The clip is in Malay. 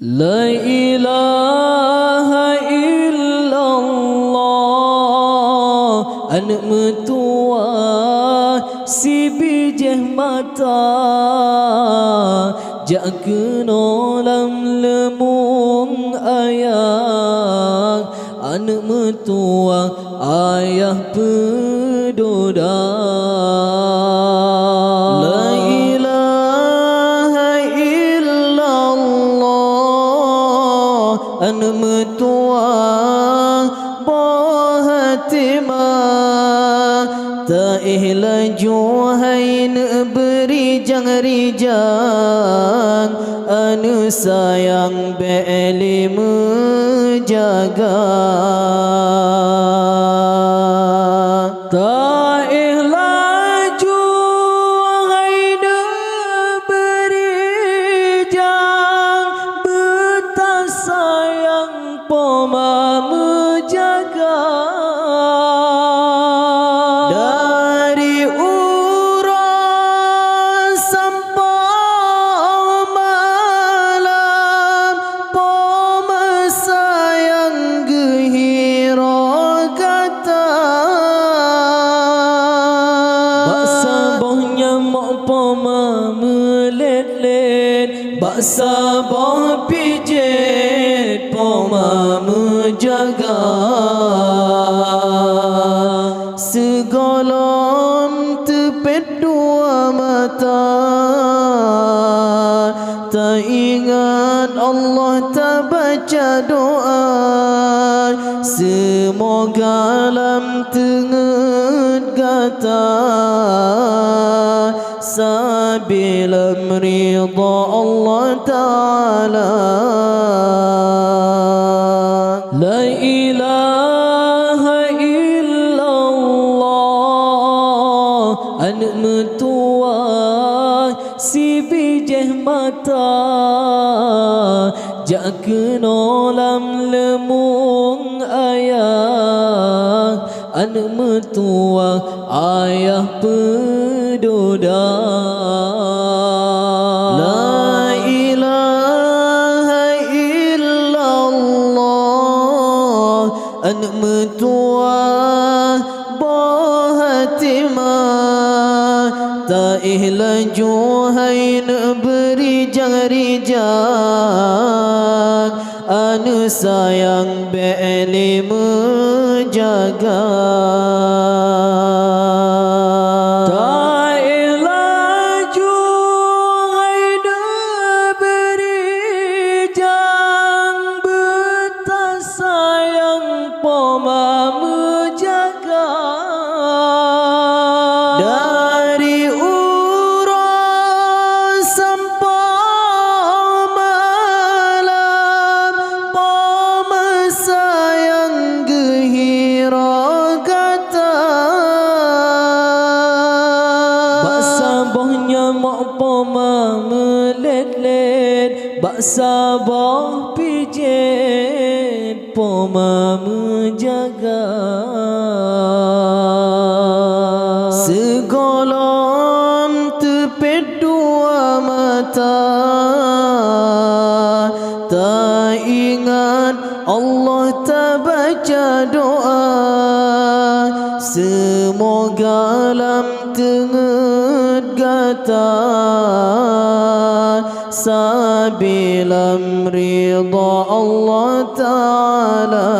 La ilaha illallah, anak mertua si bijih mata, jak kena lam lemung ayah, anak mertua ayah pedoda. Anak mertua Bahatimah, tak laju hai nak berijang-rijang, anu sayang beli menjaga. Tak laju hai nak berijang, betasa Poma menjaga. Dari urang sampai malam, Poma sayang gehiro kata. Bak sabohnya mak Poma melet-let, bak saboh pijet Poma menjaga. Segolom tepet dua mata, tak ingat Allah, tak baca doa. Semoga lam tenget kata, sabila ridha Allah Ta'ala. La ilaha illallah, anak mertua si bijih mata, jak kena lam lemung ayah, anak mertua ayah pedoda. La ilaha illallah, anak mertua Bahatimah, tak laju hai nak berijang-rijang, anu sayang beli menjaga. Tak laju hai nak berijang, betasa sayang Poma menjaga. Dari urang sampai malam, Poma sayang gehiro kata. Bak sabohnya mak Poma melet-let, bak saboh pijet Poma menjaga. Segolom tepet dua mata, tak ingat Allah, tak baca doa. Semoga lam tenget kata, sabila ridha Allah Ta'ala. La ilaha illallah, anak mertua si bijih mata, jak kena lam lemung ayah, anak mertua ayah pedoda. Dari urang sampai malam, Poma melet-let, bak saboh pijet Poma menjaga. Segolom tepet dua mata, tak ingat Allah, tak baca doa. Semoga lam tenget kata, sabila ridha Allah Ta'ala.